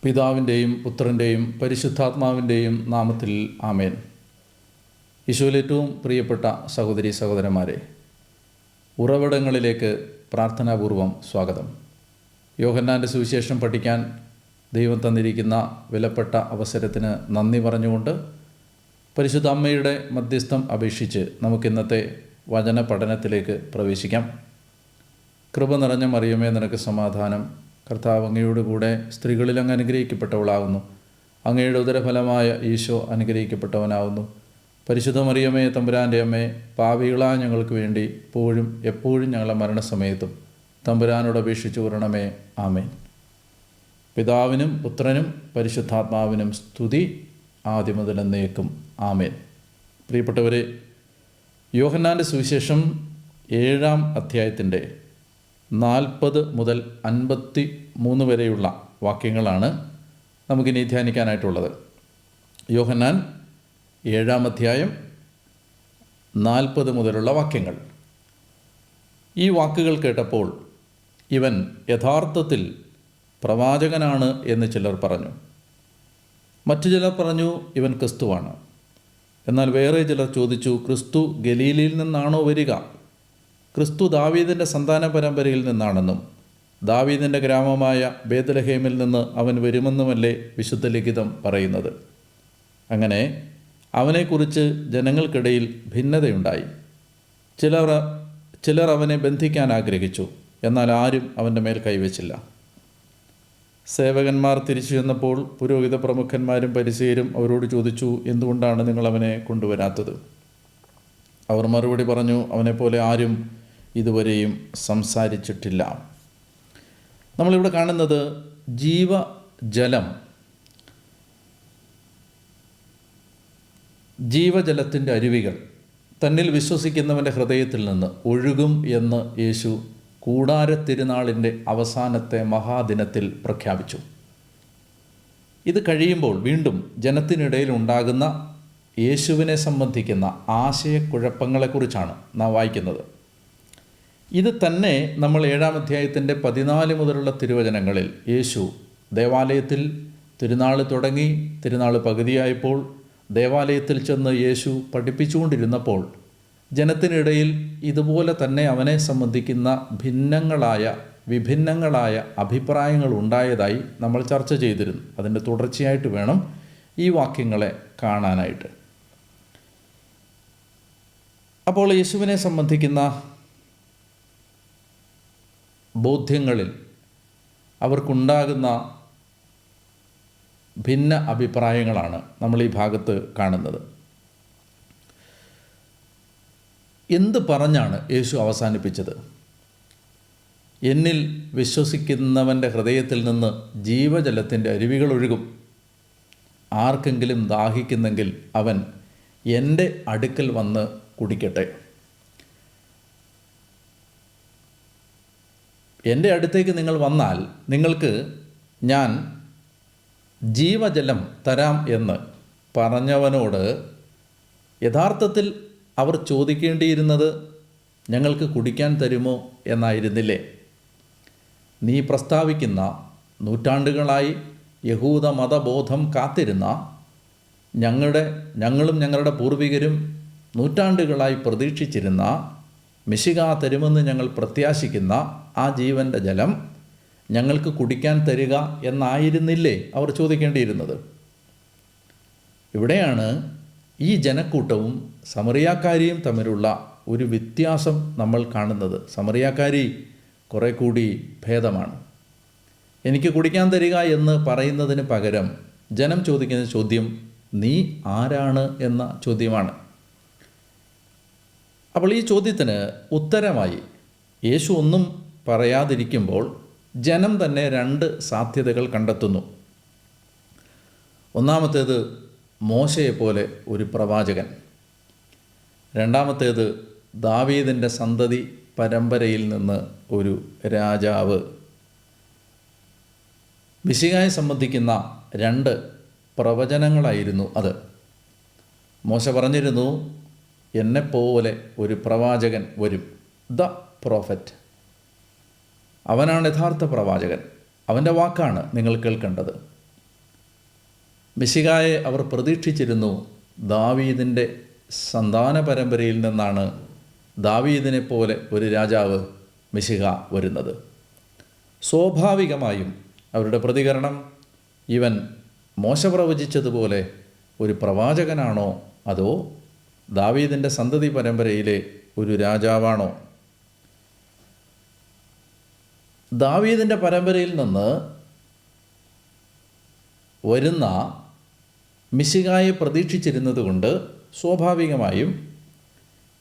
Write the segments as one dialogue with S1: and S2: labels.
S1: പിതാവിൻ്റെയും പുത്രൻ്റെയും പരിശുദ്ധാത്മാവിൻ്റെയും നാമത്തിൽ ആമേൻ. ഈശോയിൽ ഏറ്റവും പ്രിയപ്പെട്ട സഹോദരി സഹോദരന്മാരെ, ഉറവിടങ്ങളിലേക്ക് പ്രാർത്ഥനാപൂർവം സ്വാഗതം. യോഹന്നാൻ്റെ സുവിശേഷം പഠിക്കാൻ ദൈവം തന്നിരിക്കുന്ന വിലപ്പെട്ട അവസരത്തിന് നന്ദി പറഞ്ഞുകൊണ്ട് പരിശുദ്ധ അമ്മയുടെ മധ്യസ്ഥം അപേക്ഷിച്ച് നമുക്കിന്നത്തെ വചന പഠനത്തിലേക്ക് പ്രവേശിക്കാം. കൃപ നിറഞ്ഞ മറിയമേ, നിനക്ക് സമാധാനം. കർത്താവ് അങ്ങയുടെ കൂടെ സ്ത്രീകളിൽ അങ്ങ് അനുഗ്രഹിക്കപ്പെട്ടവളാകുന്നു. അങ്ങയുടെ ഉദരഫലമായ ഈശോ അനുഗ്രഹിക്കപ്പെട്ടവനാകുന്നു. പരിശുദ്ധ മറിയമേ, തമ്പുരാൻ്റെ അമ്മേ, പാപികളായ ഞങ്ങൾക്ക് വേണ്ടി ഇപ്പോഴും എപ്പോഴും ഞങ്ങളുടെ മരണസമയത്തും തമ്പുരാനോട് അപേക്ഷിച്ചു കൊള്ളണമേ. ആമേൻ. പിതാവിനും പുത്രനും പരിശുദ്ധാത്മാവിനും സ്തുതി, ആദ്യം മുതൽ എന്നേക്കും. ആമേൻ. പ്രിയപ്പെട്ടവരെ, യോഹന്നാൻ്റെ സുവിശേഷം 7-ാം അധ്യായത്തിൻ്റെ 40 മുതൽ 53 വരെയുള്ള വാക്യങ്ങളാണ് നമുക്കിനി ധ്യാനിക്കാനായിട്ടുള്ളത്. യോഹന്നാൻ 7-ാം അധ്യായം 40 മുതലുള്ള വാക്യങ്ങൾ. ഈ വാക്കുകൾ കേട്ടപ്പോൾ ഇവൻ യഥാർത്ഥത്തിൽ പ്രവാചകനാണ് എന്ന് ചിലർ പറഞ്ഞു. മറ്റു ചിലർ പറഞ്ഞു ഇവൻ ക്രിസ്തുവാണ്. എന്നാൽ വേറെ ചിലർ ചോദിച്ചു, ക്രിസ്തു ഗലീലയിൽ നിന്നാണോ വരിക? ക്രിസ്തു ദാവീദിൻ്റെ സന്താന പരമ്പരയിൽ നിന്നാണെന്നും ദാവീദിൻ്റെ ഗ്രാമമായ ബേത്ലഹേമിൽ നിന്ന് അവൻ വരുമെന്നുമല്ലേ വിശുദ്ധ ലിഖിതം പറയുന്നത്. അങ്ങനെ അവനെക്കുറിച്ച് ജനങ്ങൾക്കിടയിൽ ഭിന്നതയുണ്ടായി. ചിലർ അവനെ ബന്ധിക്കാൻ ആഗ്രഹിച്ചു, എന്നാൽ ആരും അവൻ്റെ മേൽ കൈവച്ചില്ല. സേവകന്മാർ തിരിച്ചു ചെന്നപ്പോൾ പുരോഹിത പ്രമുഖന്മാരും പരിസയരും അവരോട് ചോദിച്ചു, എന്തുകൊണ്ടാണ് നിങ്ങൾ അവനെ കൊണ്ടുവരാത്തത്? അവർ മറുപടി പറഞ്ഞു, അവനെപ്പോലെ ആരും ഇതുവരെയും സംസാരിച്ചിട്ടില്ല. നമ്മളിവിടെ കാണുന്നത് ജീവജലത്തിൻ്റെ അരുവികൾ തന്നിൽ വിശ്വസിക്കുന്നവൻ്റെ ഹൃദയത്തിൽ നിന്ന് ഒഴുകും എന്ന് യേശു കൂടാരത്തിരുനാളിൻ്റെ അവസാനത്തെ മഹാദിനത്തിൽ പ്രഖ്യാപിച്ചു. ഇത് കഴിയുമ്പോൾ വീണ്ടും ജനത്തിനിടയിൽ ഉണ്ടാകുന്ന യേശുവിനെ സംബന്ധിക്കുന്ന ആശയക്കുഴപ്പങ്ങളെക്കുറിച്ചാണ് നാം വായിക്കുന്നത്. ഇത് തന്നെ നമ്മൾ 7-ാം അധ്യായത്തിൻ്റെ 14 മുതലുള്ള തിരുവചനങ്ങളിൽ യേശു ദേവാലയത്തിൽ തിരുനാൾ തുടങ്ങി, തിരുനാൾ പകുതിയായപ്പോൾ ദേവാലയത്തിൽ ചെന്ന് യേശു പഠിപ്പിച്ചുകൊണ്ടിരുന്നപ്പോൾ ജനത്തിനിടയിൽ ഇതുപോലെ തന്നെ അവനെ സംബന്ധിക്കുന്ന വിഭിന്നങ്ങളായ അഭിപ്രായങ്ങൾ ഉണ്ടായതായി നമ്മൾ ചർച്ച ചെയ്തിരുന്നു. അതിൻ്റെ തുടർച്ചയായിട്ട് വേണം ഈ വാക്യങ്ങളെ കാണാനായിട്ട്. അപ്പോൾ യേശുവിനെ സംബന്ധിക്കുന്ന ബോധ്യങ്ങളിൽ അവർക്കുണ്ടാകുന്ന ഭിന്ന അഭിപ്രായങ്ങളാണ് നമ്മൾ ഈ ഭാഗത്ത് കാണുന്നത്. എന്ത് പറഞ്ഞാണ് യേശു അവസാനിപ്പിച്ചത്? എന്നിൽ വിശ്വസിക്കുന്നവൻ്റെ ഹൃദയത്തിൽ നിന്ന് ജീവജലത്തിൻ്റെ അരുവികൾ ഒഴുകും. ആർക്കെങ്കിലും ദാഹിക്കുന്നെങ്കിൽ അവൻ എൻ്റെ അടുക്കൽ വന്ന് കുടിക്കട്ടെ. എൻ്റെ അടുത്തേക്ക് നിങ്ങൾ വന്നാൽ നിങ്ങൾക്ക് ഞാൻ ജീവജലം തരാം എന്ന് പറഞ്ഞവനോട് യഥാർത്ഥത്തിൽ അവർ ചോദിക്കേണ്ടിയിരുന്നത് ഞങ്ങൾക്ക് കുടിക്കാൻ തരുമോ എന്നായിരുന്നില്ലേ? നീ പ്രസ്താവിക്കുന്ന നൂറ്റാണ്ടുകളായി യഹൂദ മതബോധം കാത്തിരുന്ന ഞങ്ങളും ഞങ്ങളുടെ പൂർവികരും നൂറ്റാണ്ടുകളായി പ്രതീക്ഷിച്ചിരുന്ന മിശിഹ തരുമെന്ന് ഞങ്ങൾ പ്രത്യാശിക്കുന്ന ആ ജീവൻ്റെ ജലം ഞങ്ങൾക്ക് കുടിക്കാൻ തരിക എന്നായിരുന്നില്ലേ അവർ ചോദിക്കേണ്ടിയിരുന്നത്? ഇവിടെയാണ് ഈ ജനക്കൂട്ടവും സമറിയാക്കാരിയും തമ്മിലുള്ള ഒരു വ്യത്യാസം നമ്മൾ കാണുന്നത്. സമറിയാക്കാരി കുറേ കൂടി ഭേദമാണ്. എനിക്ക് കുടിക്കാൻ തരിക എന്ന് പറയുന്നതിന് പകരം ജനം ചോദിക്കുന്ന ചോദ്യം നീ ആരാണ് എന്ന ചോദ്യമാണ്. അപ്പോൾ ഈ ചോദ്യത്തിന് ഉത്തരമായി യേശു ഒന്നും പറയാതിരിക്കുമ്പോൾ ജനം തന്നെ 2 സാധ്യതകൾ കണ്ടെത്തുന്നു. ഒന്നാമത്തേത് മോശയെപ്പോലെ ഒരു പ്രവാചകൻ. രണ്ടാമത്തേത് ദാവീദിൻ്റെ സന്തതി പരമ്പരയിൽ നിന്ന് ഒരു രാജാവ്. മിശിഹായെ സംബന്ധിക്കുന്ന 2 പ്രവചനങ്ങളായിരുന്നു അത്. മോശ പറഞ്ഞിരുന്നു, എന്നെപ്പോലെ ഒരു പ്രവാചകൻ വരും, ദ പ്രോഫറ്റ്. അവനാണ് യഥാർത്ഥ പ്രവാചകൻ. അവൻ്റെ വാക്കാണ് നിങ്ങൾ കേൾക്കേണ്ടത്. മിശിഹായെ അവർ പ്രതീക്ഷിച്ചിരുന്നു. ദാവീദിൻ്റെ സന്താന പരമ്പരയിൽ നിന്നാണ് ദാവീദിനെ പോലെ ഒരു രാജാവ് മിശിഹ വരുന്നത്. സ്വാഭാവികമായും അവരുടെ പ്രതികരണം, ഇവൻ മോശ പ്രവചിച്ചതുപോലെ ഒരു പ്രവാചകനാണോ, അതോ ദാവീദിൻ്റെ സന്തതി പരമ്പരയിലെ ഒരു രാജാവാണോ? ദാവീദിൻ്റെ പരമ്പരയിൽ നിന്ന് വരുന്ന മിശിഹായെ പ്രതീക്ഷിച്ചിരുന്നത് കൊണ്ട് സ്വാഭാവികമായും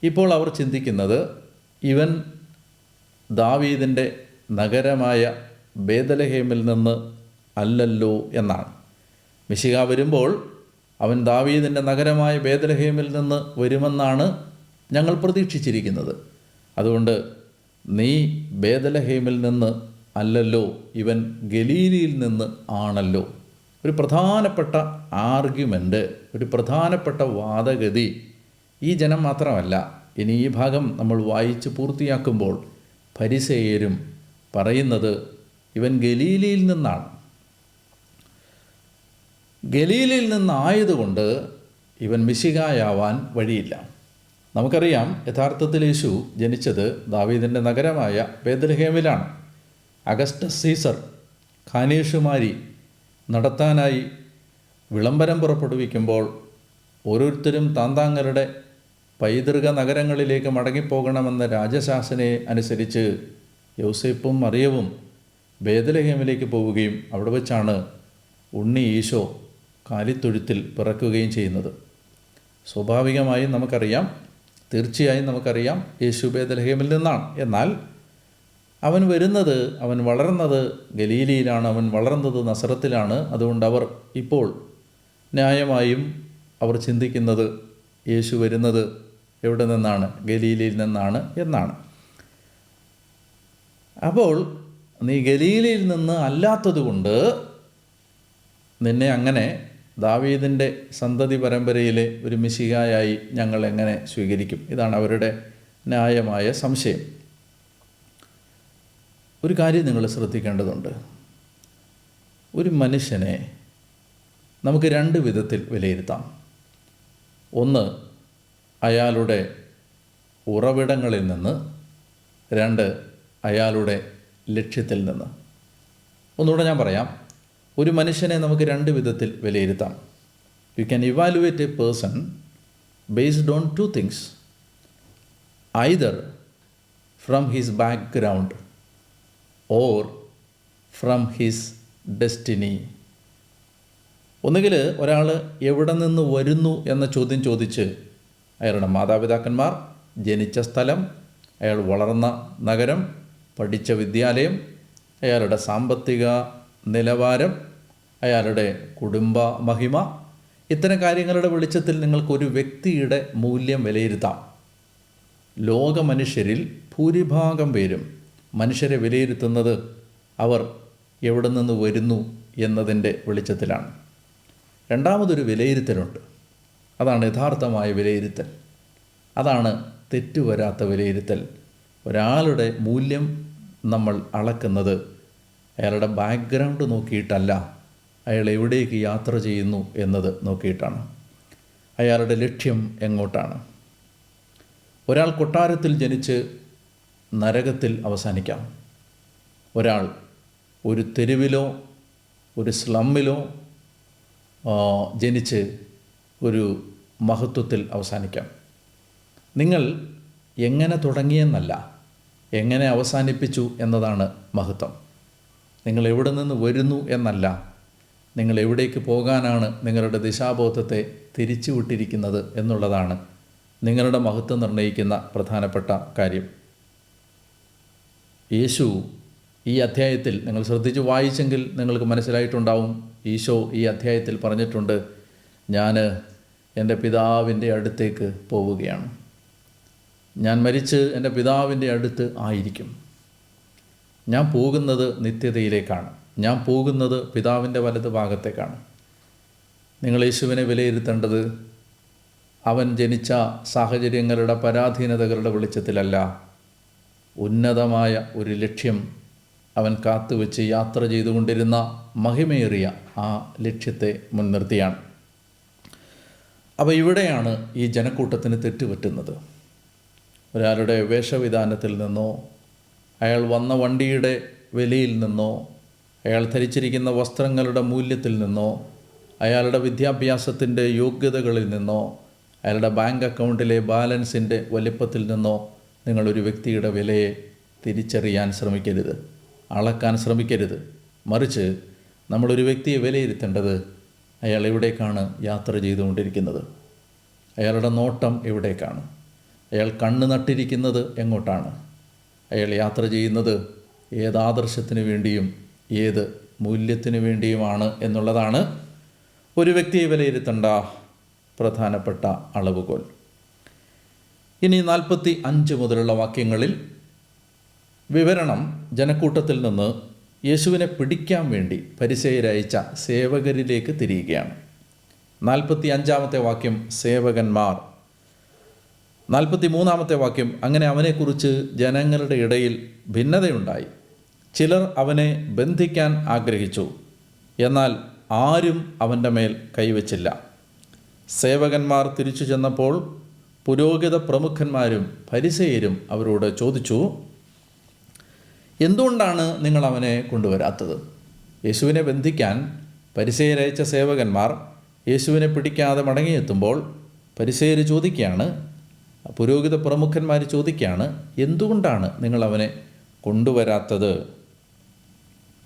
S1: ഇപ്പോൾ അവർ ചിന്തിക്കുന്നത് ഇവൻ ദാവീദിൻ്റെ നഗരമായ ബേദലഹേമിൽ നിന്ന് അല്ലല്ലോ എന്നാണ്. മിശിഹ വരുമ്പോൾ അവൻ ദാവീദിൻ്റെ നഗരമായ ബേദലഹേമിൽ നിന്ന് വരുമെന്നാണ് ഞങ്ങൾ പ്രതീക്ഷിച്ചിരിക്കുന്നത്. അതുകൊണ്ട് നീ ബേദലഹേമിൽ നിന്ന് അല്ലല്ലോ, ഇവൻ ഗലീലിയിൽ നിന്ന് ആണല്ലോ. ഒരു പ്രധാനപ്പെട്ട ആർഗ്യുമെൻ്റ്, ഒരു പ്രധാനപ്പെട്ട വാദഗതി ഈ ജനം മാത്രമല്ല. ഇനി ഈ ഭാഗം നമ്മൾ വായിച്ച് പൂർത്തിയാക്കുമ്പോൾ ഫരിസേയരും പറയുന്നത് ഇവൻ ഗലീലിയിൽ നിന്നാണ്. ഗലീലിയിൽ നിന്നായതുകൊണ്ട് ഇവൻ മിശിഹായാവാൻ വഴിയില്ല. നമുക്കറിയാം, യഥാർത്ഥത്തിൽ യേശു ജനിച്ചത് ദാവീദിൻ്റെ നഗരമായ ബേത്ലഹേമിലാണ്. അഗസ്റ്റസ് സീസർ ഖാനേഷുമാരി നടത്താനായി വിളംബരം പുറപ്പെടുവിക്കുമ്പോൾ ഓരോരുത്തരും താന്താങ്ങളുടെ പൈതൃക നഗരങ്ങളിലേക്ക് മടങ്ങിപ്പോകണമെന്ന രാജശാസനയെ അനുസരിച്ച് യോസേപ്പും മറിയവും ബേത്ലഹേമിലേക്ക് പോവുകയും അവിടെ വെച്ചാണ് ഉണ്ണി ഈശോ കാലിത്തൊഴുത്തിൽ പിറക്കുകയും ചെയ്യുന്നത്. സ്വാഭാവികമായും നമുക്കറിയാം, തീർച്ചയായും നമുക്കറിയാം യേശു ബേത്ലഹേമിൽ നിന്നാണ്. എന്നാൽ അവൻ വളർന്നത് ഗലീലിയിലാണ്, അവൻ വളർന്നത് നസറത്തിലാണ്. അതുകൊണ്ട് അവർ ഇപ്പോൾ ന്യായമായും അവർ ചിന്തിക്കുന്നത് യേശു വരുന്നത് എവിടെ നിന്നാണ്? ഗലീലിയിൽ നിന്നാണ് എന്നാണ്. അപ്പോൾ നീ ഗലീലിയിൽ നിന്ന് അല്ലാത്തതുകൊണ്ട് നിന്നെ അങ്ങനെ ദാവീദിൻ്റെ സന്തതി പരമ്പരയിലെ ഒരു മിശിഹായായി ഞങ്ങൾ എങ്ങനെ സ്വീകരിക്കും? ഇതാണ് അവരുടെ ന്യായമായ സംശയം. ഒരു കാര്യം നിങ്ങൾ ശ്രദ്ധിക്കേണ്ടതുണ്ട്. ഒരു മനുഷ്യനെ നമുക്ക് രണ്ട് വിധത്തിൽ വിലയിരുത്താം. ഒന്ന്, അയാളുടെ ഉറവിടങ്ങളിൽ നിന്ന്. രണ്ട്, അയാളുടെ ലക്ഷ്യത്തിൽ നിന്ന്. ഒന്നുകൂടെ ഞാൻ പറയാം. ഒരു മനുഷ്യനെ നമുക്ക് രണ്ട് വിധത്തിൽ വിലയിരുത്താം. You can evaluate A person based on two things. Either from his background or from his destiny. ഒന്നുകിൽ ഒരാൾ എവിടെ നിന്ന് വരുന്നു എന്ന ചോദ്യം ചോദിച്ച് അയാളുടെ മാതാപിതാക്കന്മാർ, ജനിച്ച സ്ഥലം, അയാൾ വളർന്ന നഗരം, പഠിച്ച വിദ്യാലയം, അയാളുടെ സാമ്പത്തിക നിലവാരം, അയാളുടെ കുടുംബ മഹിമ, ഇത്തരം കാര്യങ്ങളുടെ വെളിച്ചത്തിൽ നിങ്ങൾക്കൊരു വ്യക്തിയുടെ മൂല്യം വിലയിരുത്താം. ലോക മനുഷ്യരിൽ ഭൂരിഭാഗം പേരും മനുഷ്യരെ വിലയിരുത്തുന്നത് അവർ എവിടെ നിന്ന് വരുന്നു എന്നതിൻ്റെ വെളിച്ചത്തിലാണ്. രണ്ടാമതൊരു വിലയിരുത്തലുണ്ട്. അതാണ് യഥാർത്ഥമായ വിലയിരുത്തൽ. അതാണ് തെറ്റുവരാത്ത വിലയിരുത്തൽ. ഒരാളുടെ മൂല്യം നമ്മൾ അളക്കുന്നത് അയാളുടെ ബാക്ക്ഗ്രൗണ്ട് നോക്കിയിട്ടല്ല, അയാൾ എവിടേക്ക് യാത്ര ചെയ്യുന്നു എന്നത് നോക്കിയിട്ടാണ്. അയാളുടെ ലക്ഷ്യം എങ്ങോട്ടാണ്. ഒരാൾ കൊട്ടാരത്തിൽ ജനിച്ച് നരകത്തിൽ അവസാനിക്കാം. ഒരാൾ ഒരു തെരുവിലോ ഒരു സ്ലമ്മിലോ ജനിച്ച് ഒരു മഹത്വത്തിൽ അവസാനിക്കാം. നിങ്ങൾ എങ്ങനെ തുടങ്ങിയെന്നല്ല, എങ്ങനെ അവസാനിപ്പിച്ചു എന്നതാണ് മഹത്വം. നിങ്ങൾ എവിടെ നിന്ന് വരുന്നു എന്നല്ല, നിങ്ങൾ എവിടേക്ക് പോകാനാണ് നിങ്ങളുടെ ദിശാബോധത്തെ തിരിച്ചു വിട്ടിരിക്കുന്നത് എന്നുള്ളതാണ് നിങ്ങളുടെ മഹത്വം നിർണ്ണയിക്കുന്ന പ്രധാനപ്പെട്ട കാര്യം. യേശു ഈ അധ്യായത്തിൽ നിങ്ങൾ ശ്രദ്ധിച്ച് വായിച്ചെങ്കിൽ നിങ്ങൾക്ക് മനസ്സിലായിട്ടുണ്ടാവും. ഈശോ ഈ അധ്യായത്തിൽ പറഞ്ഞിട്ടുണ്ട്, ഞാൻ എൻ്റെ പിതാവിൻ്റെ അടുത്തേക്ക് പോവുകയാണ്. ഞാൻ മരിച്ച് എൻ്റെ പിതാവിൻ്റെ അടുത്ത് ആയിരിക്കും. ഞാൻ പോകുന്നത് നിത്യതയിലേക്കാണ്. ഞാൻ പോകുന്നത് പിതാവിൻ്റെ വലത് ഭാഗത്തേക്കാണ്. നിങ്ങൾ യേശുവിനെ വിലയിരുത്തേണ്ടത് അവൻ ജനിച്ച സാഹചര്യങ്ങളുടെ പരാധീനതകളുടെ വെളിച്ചത്തിലല്ല, ഉന്നതമായ ഒരു ലക്ഷ്യം അവൻ കാത്തുവെച്ച് യാത്ര ചെയ്തുകൊണ്ടിരുന്ന മഹിമേറിയ ആ ലക്ഷ്യത്തെ മുൻനിർത്തിയാണ്. അപ്പോൾ ഇവിടെയാണ് ഈ ജനക്കൂട്ടത്തിന് തെറ്റുപറ്റുന്നത്. ഒരാളുടെ വേഷവിധാനത്തിൽ നിന്നോ, അയാൾ വന്ന വണ്ടിയുടെ വിലയിൽ നിന്നോ, അയാൾ ധരിച്ചിരിക്കുന്ന വസ്ത്രങ്ങളുടെ മൂല്യത്തിൽ നിന്നോ, അയാളുടെ വിദ്യാഭ്യാസത്തിൻ്റെ യോഗ്യതകളിൽ നിന്നോ, അയാളുടെ ബാങ്ക് അക്കൗണ്ടിലെ ബാലൻസിൻ്റെ വലിപ്പത്തിൽ നിന്നോ നിങ്ങളൊരു വ്യക്തിയുടെ വിലയെ തിരിച്ചറിയാൻ ശ്രമിക്കരുത്, അളക്കാൻ ശ്രമിക്കരുത്. മറിച്ച് നമ്മളൊരു വ്യക്തിയെ വിലയിരുത്തേണ്ടത് അയാൾ എവിടേക്കാണ് യാത്ര ചെയ്തുകൊണ്ടിരിക്കുന്നത്, അയാളുടെ നോട്ടം എവിടേക്കാണ്, അയാൾ കണ്ണ് നട്ടിരിക്കുന്നത് എങ്ങോട്ടാണ്, അയാൾ യാത്ര ചെയ്യുന്നത് ഏത് ആദർശത്തിന് വേണ്ടിയും ഏത് മൂല്യത്തിന് വേണ്ടിയുമാണ് എന്നുള്ളതാണ് ഒരു വ്യക്തിയെ വിലയിരുത്തേണ്ട പ്രധാനപ്പെട്ട അളവുകോൽ. ഇനി 45 മുതലുള്ള വാക്യങ്ങളിൽ വിവരണം ജനക്കൂട്ടത്തിൽ നിന്ന് യേശുവിനെ പിടിക്കാൻ വേണ്ടി ഫരിസേയരയച്ച സേവകരിലേക്ക് തിരിയുകയാണ്. 45-ാമത്തെ വാക്യം സേവകന്മാർ. 43-ാമത്തെ വാക്യം അങ്ങനെ അവനെക്കുറിച്ച് ജനങ്ങളുടെ ഇടയിൽ ഭിന്നതയുണ്ടായി. ചിലർ അവനെ ബന്ധിക്കാൻ ആഗ്രഹിച്ചു, എന്നാൽ ആരും അവൻ്റെ മേൽ കൈവച്ചില്ല. സേവകന്മാർ തിരിച്ചു ചെന്നപ്പോൾ പുരോഹിത പ്രമുഖന്മാരും ഫരിസേയരും അവരോട് ചോദിച്ചു, എന്തുകൊണ്ടാണ് നിങ്ങൾ അവനെ കൊണ്ടുവരാത്തത്? യേശുവിനെ ബന്ധിക്കാൻ ഫരിസേയരയച്ച സേവകന്മാർ യേശുവിനെ പിടിക്കാതെ മടങ്ങിയെത്തുമ്പോൾ ഫരിസേയർ ചോദിക്കുകയാണ്, പുരോഹിത പ്രമുഖന്മാർ ചോദിക്കുകയാണ്, എന്തുകൊണ്ടാണ് നിങ്ങൾ അവനെ കൊണ്ടുവരാത്തത്?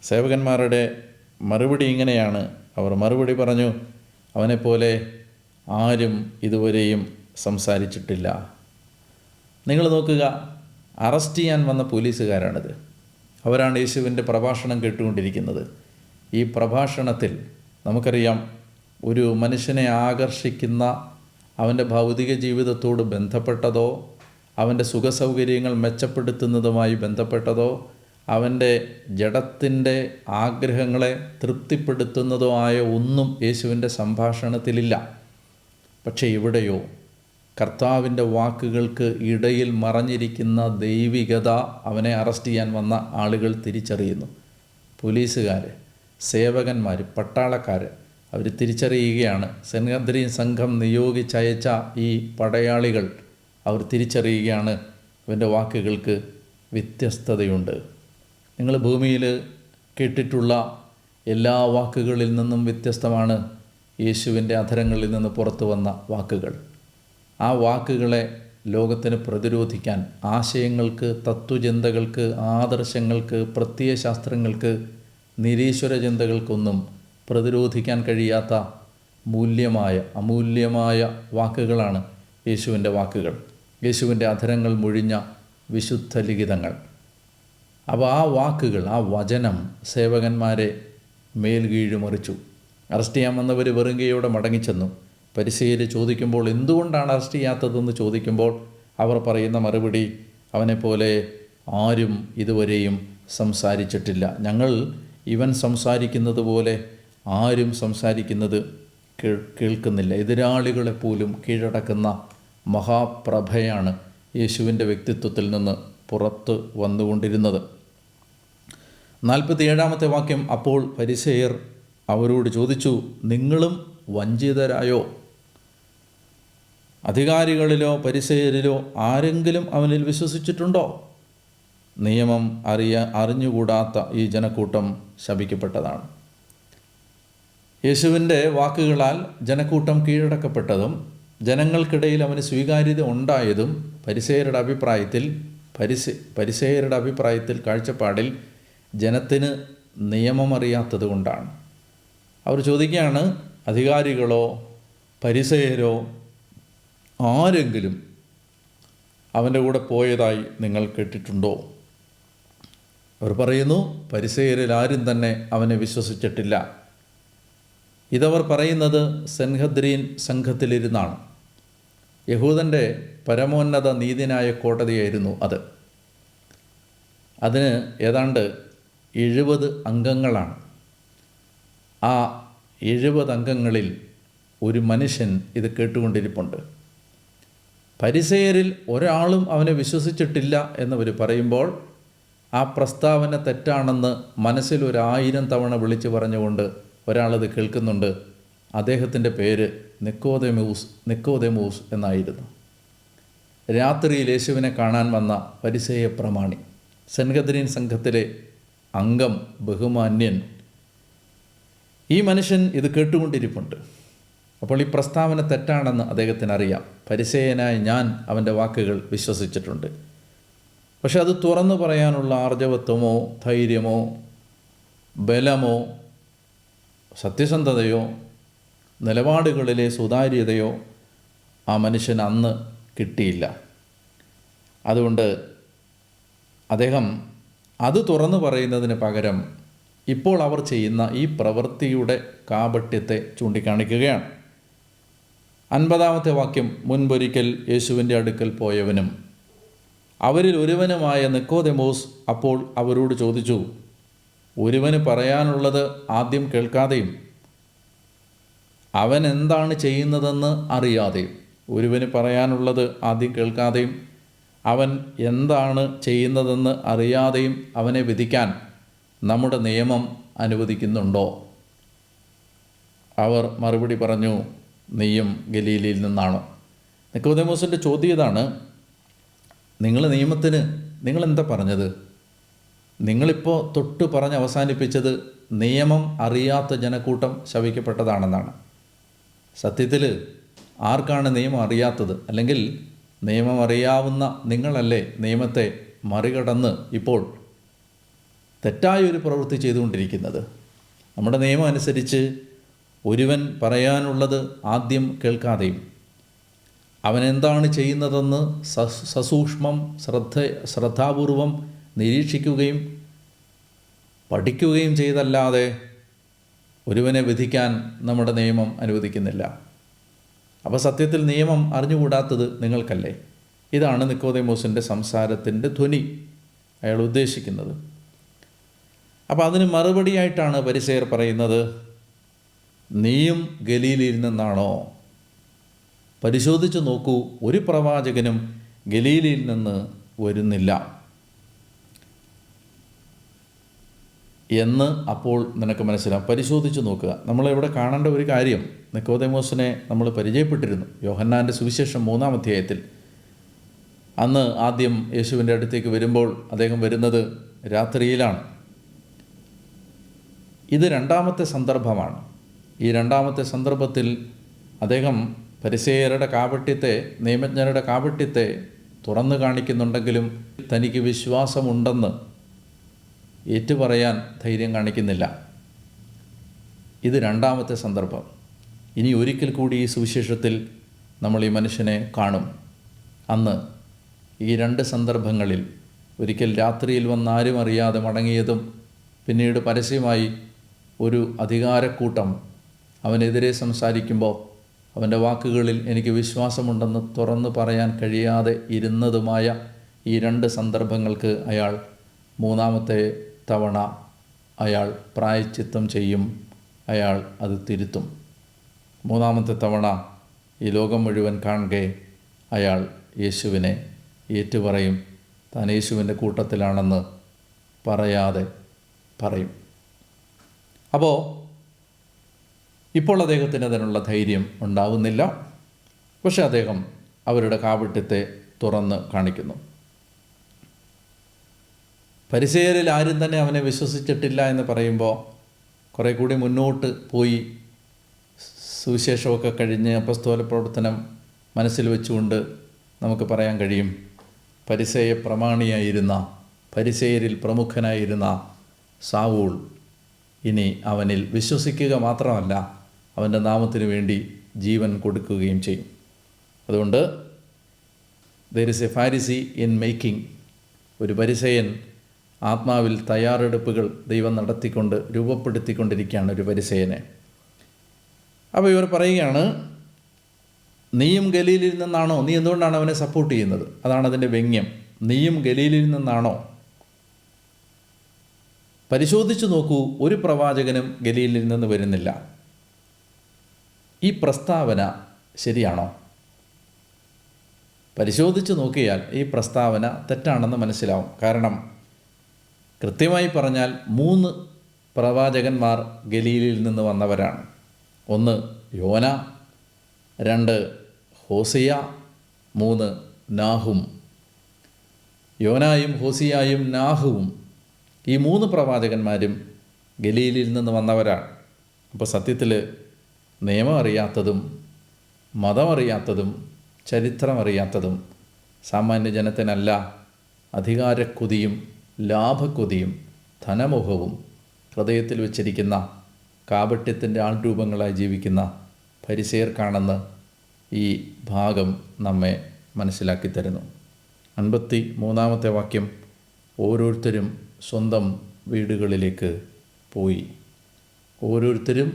S1: സേവകന്മാരുടെ മറുപടി ഇങ്ങനെയാണ്. അവർ മറുപടി പറഞ്ഞു, അവനെപ്പോലെ ആരും ഇതുവരെയും സംസാരിച്ചിട്ടില്ല. നിങ്ങൾ നോക്കുക, അറസ്റ്റ് ചെയ്യാൻ വന്ന പോലീസുകാരാണിത്. അവരാണ് യേശുവിൻ്റെ പ്രഭാഷണം കേട്ടുകൊണ്ടിരിക്കുന്നത്. ഈ പ്രഭാഷണത്തിൽ നമുക്കറിയാം, ഒരു മനുഷ്യനെ ആകർഷിക്കുന്ന അവൻ്റെ ഭൗതിക ജീവിതത്തോട് ബന്ധപ്പെട്ടതോ, അവൻ്റെ സുഖസൗകര്യങ്ങൾ മെച്ചപ്പെടുത്തുന്നതുമായി ബന്ധപ്പെട്ടതോ, അവൻ്റെ ജഡത്തിൻ്റെ ആഗ്രഹങ്ങളെ തൃപ്തിപ്പെടുത്തുന്നതോ ആയ ഒന്നും യേശുവിൻ്റെ സംഭാഷണത്തിലില്ല. പക്ഷേ ഇവിടെയോ കർത്താവിൻ്റെ വാക്കുകൾക്ക് ഇടയിൽ മറഞ്ഞിരിക്കുന്ന ദൈവികത അവനെ അറസ്റ്റ് ചെയ്യാൻ വന്ന ആളുകൾ തിരിച്ചറിയുന്നു. പോലീസുകാർ, സേവകന്മാർ, പട്ടാളക്കാർ അവർ തിരിച്ചറിയുകയാണ്. സെൻഹദ്രീൻ സംഘം നിയോഗിച്ചയച്ച ഈ പടയാളികൾ അവർ തിരിച്ചറിയുകയാണ്, ഇവൻ്റെ വാക്കുകൾക്ക് വ്യത്യസ്തതയുണ്ട്. നിങ്ങൾ ഭൂമിയിൽ കേട്ടിട്ടുള്ള എല്ലാ വാക്കുകളിൽ നിന്നും വ്യത്യസ്തമാണ് യേശുവിൻ്റെ അധരങ്ങളിൽ നിന്ന് പുറത്തു വന്ന വാക്കുകൾ. ആ വാക്കുകളെ ലോകത്തിന് പ്രതിരോധിക്കാൻ, ആശയങ്ങൾക്ക്, തത്വചിന്തകൾക്ക്, ആദർശങ്ങൾക്ക്, പ്രത്യയശാസ്ത്രങ്ങൾക്ക്, നിരീശ്വര ചിന്തകൾക്കൊന്നും പ്രതിരോധിക്കാൻ കഴിയാത്ത അമൂല്യമായ വാക്കുകളാണ് യേശുവിൻ്റെ വാക്കുകൾ, യേശുവിൻ്റെ അധരങ്ങൾ മൊഴിഞ്ഞ വിശുദ്ധ ലിഖിതങ്ങൾ. അപ്പോൾ ആ വാക്കുകൾ, ആ വചനം സേവകന്മാരെ മേൽകീഴുമറിച്ചു. അറസ്റ്റ് ചെയ്യാൻ വന്നവർ വെറുങ്കയോടെ മടങ്ങിച്ചെന്നു. ഫരിസേയർ ചോദിക്കുമ്പോൾ എന്തുകൊണ്ടാണ് അറസ്റ്റ് ചെയ്യാത്തതെന്ന് ചോദിക്കുമ്പോൾ അവർ പറയുന്ന മറുപടി, അവനെപ്പോലെ ആരും ഇതുവരെയും സംസാരിച്ചിട്ടില്ല. ഞങ്ങൾ ഇവൻ സംസാരിക്കുന്നത് പോലെ ആരും സംസാരിക്കുന്നത് കേൾക്കുന്നില്ല. എതിരാളികളെപ്പോലും കീഴടക്കുന്ന മഹാപ്രഭയാണ് യേശുവിൻ്റെ വ്യക്തിത്വത്തിൽ നിന്ന് പുറത്ത് വന്നുകൊണ്ടിരുന്നത്. 47-ാമത്തെ വാക്യം, അപ്പോൾ ഫരിസേയർ അവരോട് ചോദിച്ചു, നിങ്ങളും വഞ്ചിതരായോ? അധികാരികളിലോ ഫരിസേയരിലോ ആരെങ്കിലും അവനിൽ വിശ്വസിച്ചിട്ടുണ്ടോ? നിയമം അറിഞ്ഞുകൂടാത്ത ഈ ജനക്കൂട്ടം ശപിക്കപ്പെട്ടതാണ്. യേശുവിൻ്റെ വാക്കുകളാൽ ജനക്കൂട്ടം കീഴടക്കപ്പെട്ടതും ജനങ്ങൾക്കിടയിൽ അവന് സ്വീകാര്യത ഉണ്ടായതും ഫരിസേയരുടെ അഭിപ്രായത്തിൽ കാഴ്ചപ്പാടിൽ ജനത്തിന് നിയമമറിയാത്തത് കൊണ്ടാണ്. അവർ ചോദിക്കുകയാണ്, അധികാരികളോ ഫരിസേയരോ ആരെങ്കിലും അവൻ്റെ കൂടെ പോയതായി നിങ്ങൾ കേട്ടിട്ടുണ്ടോ? അവർ പറയുന്നു, ഫരിസേയരിൽ ആരും തന്നെ അവനെ വിശ്വസിച്ചിട്ടില്ല. ഇതവർ പറയുന്നത് സെൻഹദ്രീൻ സംഘത്തിലിരുന്നാണ്. യഹൂദൻ്റെ പരമോന്നത നീതിന്യായ കോടതിയായിരുന്നു അത്. അതിന് ഏതാണ്ട് 70 അംഗങ്ങളാണ്. ആ 70 അംഗങ്ങളിൽ ഒരു മനുഷ്യൻ ഇത് കേട്ടുകൊണ്ടിരിപ്പുണ്ട്. ഫരിസേയരിൽ ഒരാളും അവനെ വിശ്വസിച്ചിട്ടില്ല എന്നവർ പറയുമ്പോൾ ആ പ്രസ്താവന തെറ്റാണെന്ന് മനസ്സിൽ 1000 തവണ വിളിച്ചു പറഞ്ഞുകൊണ്ട് ഒരാളത് കേൾക്കുന്നുണ്ട്. അദ്ദേഹത്തിൻ്റെ പേര് നിക്കോദെമൂസ് എന്നായിരുന്നു. രാത്രിയിൽ യേശുവിനെ കാണാൻ വന്ന ഫരിസേയ പ്രമാണി, സെൻഹദ്രീൻ സംഘത്തിലെ അംഗം, ബഹുമാന്യൻ. ഈ മനുഷ്യൻ ഇത് കേട്ടുകൊണ്ടിരിപ്പുണ്ട്. അപ്പോൾ ഈ പ്രസ്താവന തെറ്റാണെന്ന് അദ്ദേഹത്തിന് അറിയാം. ഫരിസേയനായ ഞാൻ അവൻ്റെ വാക്കുകൾ വിശ്വസിച്ചിട്ടുണ്ട്. പക്ഷെ അത് തുറന്നു പറയാനുള്ള ആർജവത്വമോ ധൈര്യമോ ബലമോ സത്യസന്ധതയോ നിലപാടുകളിലെ സുതാര്യതയോ ആ മനുഷ്യൻ അന്ന് കിട്ടിയില്ല. അതുകൊണ്ട് അദ്ദേഹം അത് തുറന്നു പറയുന്നതിന് പകരം ഇപ്പോൾ അവർ ചെയ്യുന്ന ഈ പ്രവൃത്തിയുടെ കാപട്യത്തെ ചൂണ്ടിക്കാണിക്കുകയാണ്. 50-ാമത്തെ വാക്യം, മുൻപൊരിക്കൽ യേശുവിൻ്റെ അടുക്കൽ പോയവനും അവരിൽ ഒരുവനുമായ നിക്കോദെമോസ് അപ്പോൾ അവരോട് ചോദിച്ചു, ഒരുവന് പറയാനുള്ളത് ആദ്യം കേൾക്കാതെയും അവൻ എന്താണ് ചെയ്യുന്നതെന്ന് അറിയാതെയും, ഒരുവന് പറയാനുള്ളത് ആദ്യം കേൾക്കാതെയും അവൻ എന്താണ് ചെയ്യുന്നതെന്ന് അറിയാതെയും അവനെ വിധിക്കാൻ നമ്മുടെ നിയമം അനുവദിക്കുന്നുണ്ടോ? അവർ മറുപടി പറഞ്ഞു, നീയും ഗലീലയിൽ നിന്നാണോ? നിക്കോദെമോസിൻ്റെ ചോദ്യം ഇതാണ്, നിങ്ങളെന്താ പറഞ്ഞത്? നിങ്ങളിപ്പോൾ തൊട്ട് പറഞ്ഞ് അവസാനിപ്പിച്ചത് നിയമം അറിയാത്ത ജനക്കൂട്ടം ശപിക്കപ്പെട്ടതാണെന്നാണ്. സത്യത്തിൽ ആർക്കാണ് നിയമം അറിയാത്തത്? അല്ലെങ്കിൽ നിയമം അറിയാവുന്ന നിങ്ങളല്ലേ നിയമത്തെ മറികടന്ന് ഇപ്പോൾ തെറ്റായൊരു പ്രവൃത്തി ചെയ്തുകൊണ്ടിരിക്കുന്നത്? നമ്മുടെ നിയമം അനുസരിച്ച് ഒരുവൻ പറയാനുള്ളത് ആദ്യം കേൾക്കാതെയും അവനെന്താണ് ചെയ്യുന്നതെന്ന് സസൂക്ഷ്മം ശ്രദ്ധാപൂർവം നിരീക്ഷിക്കുകയും പഠിക്കുകയും ചെയ്തല്ലാതെ ഒരുവനെ വിധിക്കാൻ നമ്മുടെ നിയമം അനുവദിക്കുന്നില്ല. അപ്പോൾ സത്യത്തിൽ നിയമം അറിഞ്ഞുകൂടാത്തത് നിങ്ങൾക്കല്ലേ? ഇതാണ് നിക്കോദെമോസിൻ്റെ സംസാരത്തിൻ്റെ ധ്വനി അയാൾ ഉദ്ദേശിക്കുന്നത്. അപ്പോൾ അതിന് മറുപടിയായിട്ടാണ് ഫരിസേയർ പറയുന്നത്, നീയും ഗലീലയിൽ നിന്നാണോ? പരിശോധിച്ച് നോക്കൂ, ഒരു പ്രവാചകനും ഗലീലയിൽ നിന്ന് വരുന്നില്ല എന്ന് അപ്പോൾ നിനക്ക് മനസ്സിലാവും. പരിശോധിച്ച് നോക്കുക. നമ്മളിവിടെ കാണേണ്ട ഒരു കാര്യം, നിക്കോദെമോസിനെ നമ്മൾ പരിചയപ്പെട്ടിരുന്നു യോഹന്നാൻ്റെ സുവിശേഷം 3-ാം അധ്യായത്തിൽ. അന്ന് ആദ്യം യേശുവിൻ്റെ അടുത്തേക്ക് വരുമ്പോൾ അദ്ദേഹം വരുന്നത് രാത്രിയിലാണ്. ഇത് 2-ാമത്തെ സന്ദർഭമാണ്. ഈ 2-ാമത്തെ സന്ദർഭത്തിൽ അദ്ദേഹം ഫരിസേയരുടെ കാപട്യത്തെ, നിയമജ്ഞരുടെ കാപട്യത്തെ തുറന്നു കാണിക്കുന്നുണ്ടെങ്കിലും തനിക്ക് വിശ്വാസമുണ്ടെന്ന് ഏറ്റുപറയാൻ ധൈര്യം കാണിക്കുന്നില്ല. ഇത് 2-ാമത്തെ സന്ദർഭം. ഇനി ഒരിക്കൽ കൂടി ഈ സുവിശേഷത്തിൽ നമ്മൾ ഈ മനുഷ്യനെ കാണും. അന്ന് ഈ 2 സന്ദർഭങ്ങളിൽ, ഒരിക്കൽ രാത്രിയിൽ വന്നാരും അറിയാതെ മടങ്ങിയതും, പിന്നീട് പരസ്യമായി ഒരു അധികാരക്കൂട്ടം അവനെതിരെ സംസാരിക്കുമ്പോൾ അവൻ്റെ വാക്കുകളിൽ എനിക്ക് വിശ്വാസമുണ്ടെന്ന് തുറന്നു പറയാൻ കഴിയാതെ ഇരുന്നതുമായ ഈ 2 സന്ദർഭങ്ങൾക്ക് അയാൾ 3-ാമത്തെ തവണ അയാൾ പ്രായശ്ചിത്തം ചെയ്യും. അയാൾ അത് തിരുത്തും. 3-ാമത്തെ തവണ ഈ ലോകം മുഴുവൻ കാണുകെ അയാൾ യേശുവിനെ ഏറ്റുപറയും. താൻ യേശുവിൻ്റെ കൂട്ടത്തിലാണെന്ന് പറയാതെ പറയും. അപ്പോൾ ഇപ്പോൾ അദ്ദേഹത്തിന് അതിനുള്ള ധൈര്യം ഉണ്ടാവുന്നില്ല. പക്ഷെ അദ്ദേഹം അവരുടെ കാപട്യത്തെ തുറന്ന് കാണിക്കുന്നു. ഫരിസേയരിൽ ആരും തന്നെ അവനെ വിശ്വസിച്ചിട്ടില്ല എന്ന് പറയുമ്പോൾ കുറേ കൂടി മുന്നോട്ട് പോയി സുവിശേഷമൊക്കെ കഴിഞ്ഞ് അപ്പസ്തോല പ്രവർത്തനം മനസ്സിൽ വെച്ചുകൊണ്ട് നമുക്ക് പറയാൻ കഴിയും, ഫരിസേയ പ്രമാണിയായിരുന്ന, ഫരിസേയരിൽ പ്രമുഖനായിരുന്ന സാവൂൾ ഇനി അവനിൽ വിശ്വസിക്കുക മാത്രമല്ല, അവൻ്റെ നാമത്തിന് വേണ്ടി ജീവൻ കൊടുക്കുകയും ചെയ്യും. അതുകൊണ്ട് there is a Pharisee in making. ഒരു ഫരിസേയൻ ആത്മാവിൽ തയ്യാറെടുപ്പുകൾ ദൈവം നടത്തിക്കൊണ്ട് രൂപപ്പെടുത്തിക്കൊണ്ടിരിക്കുകയാണ് ഒരു ഫരിസേയനെ. അപ്പോൾ ഇവർ പറയുകയാണ്, നീയും ഗലീലിൽ നിന്നാണോ? നീ എന്തുകൊണ്ടാണ് അവനെ സപ്പോർട്ട് ചെയ്യുന്നത്? അതാണ് അതിൻ്റെ വ്യംഗ്യം. നീയും ഗലീലിൽ നിന്നാണോ? പരിശോധിച്ചു നോക്കൂ, ഒരു പ്രവാചകനും ഗലീലിൽ നിന്ന് വരുന്നില്ല. ഈ പ്രസ്താവന ശരിയാണോ? പരിശോധിച്ച് നോക്കിയാൽ ഈ പ്രസ്താവന തെറ്റാണെന്ന് മനസ്സിലാവും. കാരണം കൃത്യമായി പറഞ്ഞാൽ 3 പ്രവാചകന്മാർ ഗലീലിൽ നിന്ന് വന്നവരാണ്. 1 യോന, 2 ഹോസിയ, 3 നാഹും. യോനായും ഹോസിയായും നാഹുവും ഈ 3 പ്രവാചകന്മാരും ഗലീലിൽ നിന്ന് വന്നവരാണ്. അപ്പോൾ സത്യത്തിൽ നിയമം അറിയാത്തതും മതമറിയാത്തതും ചരിത്രമറിയാത്തതും സാമാന്യ ജനത്തിനല്ല, അധികാരക്കൊതിയും ലാഭക്കൊതിയും ധനമോഹവും ഹൃദയത്തിൽ വച്ചിരിക്കുന്ന കാപട്യത്തിൻ്റെ ആൾരൂപങ്ങളായി ജീവിക്കുന്ന ഫരിസേയർക്കാണെന്ന് ഈ ഭാഗം നമ്മെ മനസ്സിലാക്കി തരുന്നു. 53-ാമത്തെ വാക്യം, ഓരോരുത്തരും സ്വന്തം വീടുകളിലേക്ക് പോയി. ഓരോരുത്തരും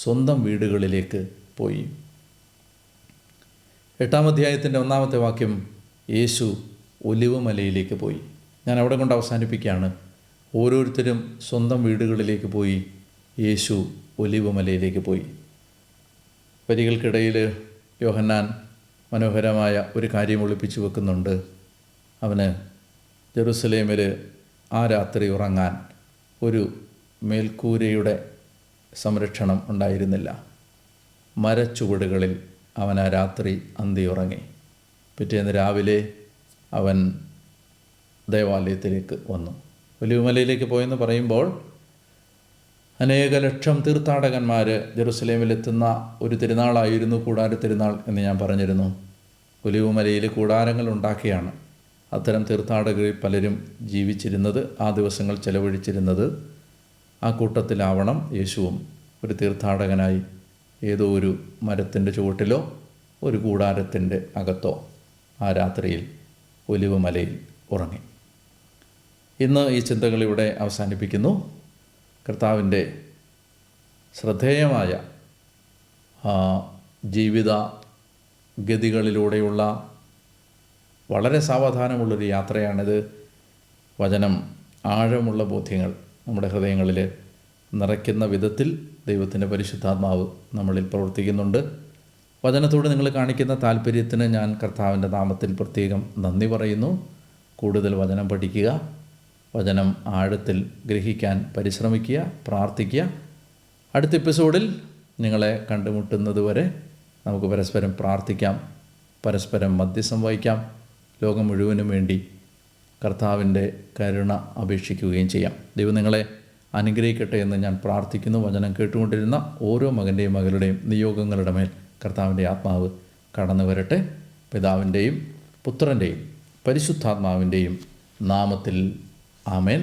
S1: സ്വന്തം വീടുകളിലേക്ക് പോയി. 8-ാം അധ്യായത്തിൻ്റെ 1-ാമത്തെ വാക്യം, യേശു ഒലിവുമലയിലേക്ക് പോയി. ഞാൻ അവിടെ കൊണ്ട് അവസാനിപ്പിക്കുകയാണ്. ഓരോരുത്തരും സ്വന്തം വീടുകളിലേക്ക് പോയി, യേശു ഒലിവുമലയിലേക്ക് പോയി. വരികൾക്കിടയിൽ യോഹന്നാൻ മനോഹരമായ ഒരു കാര്യം ഒളിപ്പിച്ചു വെക്കുന്നുണ്ട്. അവന് ജെറുസലേമിൽ ആ രാത്രി ഉറങ്ങാൻ ഒരു മേൽക്കൂരയുടെ സംരക്ഷണം ഉണ്ടായിരുന്നില്ല. മരച്ചുവടുകളിൽ അവൻ ആ രാത്രി അന്തിയുറങ്ങി. പിറ്റേന്ന് രാവിലെ അവൻ ദേവാലയത്തിലേക്ക് വന്നു. ഒലിവുമലയിലേക്ക് പോയെന്ന് പറയുമ്പോൾ അനേക ലക്ഷം തീർത്ഥാടകന്മാർ ജെറുസലേമിലെത്തുന്ന ഒരു തിരുനാളായിരുന്നു കൂടാര തിരുനാൾ എന്ന് ഞാൻ പറഞ്ഞിരുന്നു. ഒലിവുമലയിൽ കൂടാരങ്ങൾ ഉണ്ടാക്കിയാണ് അത്തരം തീർത്ഥാടകരിൽ പലരും ജീവിച്ചിരുന്നത്, ആ ദിവസങ്ങൾ ചെലവഴിച്ചിരുന്നത്. ആ കൂട്ടത്തിലാവണം യേശുവും ഒരു തീർത്ഥാടകനായി ഏതോ ഒരു മരത്തിൻ്റെ ചുവട്ടിലോ ഒരു കൂടാരത്തിൻ്റെ അകത്തോ ആ രാത്രിയിൽ ഒലിവുമലയിൽ ഉറങ്ങി. ഇന്ന് ഈ ചിന്തകൾ ഇവിടെ അവസാനിപ്പിക്കുന്നു. കർത്താവിൻ്റെ ശ്രദ്ധേയമായ ജീവിത ഗതികളിലൂടെയുള്ള വളരെ സാവധാനമുള്ളൊരു യാത്രയാണിത്. വചനം ആഴമുള്ള ബോധ്യങ്ങൾ നമ്മുടെ ഹൃദയങ്ങളിൽ നിറയ്ക്കുന്ന വിധത്തിൽ ദൈവത്തിൻ്റെ പരിശുദ്ധാത്മാവ് നമ്മളിൽ പ്രവർത്തിക്കുന്നുണ്ട്. വചനത്തോട് നിങ്ങൾ കാണിക്കുന്ന താല്പര്യത്തിന് ഞാൻ കർത്താവിൻ്റെ നാമത്തിൽ പ്രത്യേകം നന്ദി പറയുന്നു. കൂടുതൽ വചനം പഠിക്കുക, വചനം ആഴത്തിൽ ഗ്രഹിക്കാൻ പരിശ്രമിക്കുക, പ്രാർത്ഥിക്കുക. അടുത്ത എപ്പിസോഡിൽ നിങ്ങളെ കണ്ടുമുട്ടുന്നത് വരെ നമുക്ക് പരസ്പരം പ്രാർത്ഥിക്കാം, പരസ്പരം മധ്യസ്ഥം വഹിക്കാം. ലോകം മുഴുവനും വേണ്ടി കർത്താവിൻ്റെ കരുണ അപേക്ഷിക്കുകയും ചെയ്യാം. ദൈവം നിങ്ങളെ അനുഗ്രഹിക്കട്ടെ എന്ന് ഞാൻ പ്രാർത്ഥിക്കുന്നു. വചനം കേട്ടുകൊണ്ടിരുന്ന ഓരോ മകൻ്റെയും മകളുടെയും നിയോഗങ്ങളുടെ മേൽ കർത്താവിൻ്റെ ആത്മാവ് കടന്നു വരട്ടെ. പിതാവിൻ്റെയും പുത്രൻ്റെയും പരിശുദ്ധാത്മാവിൻ്റെയും നാമത്തിൽ ആമേൻ.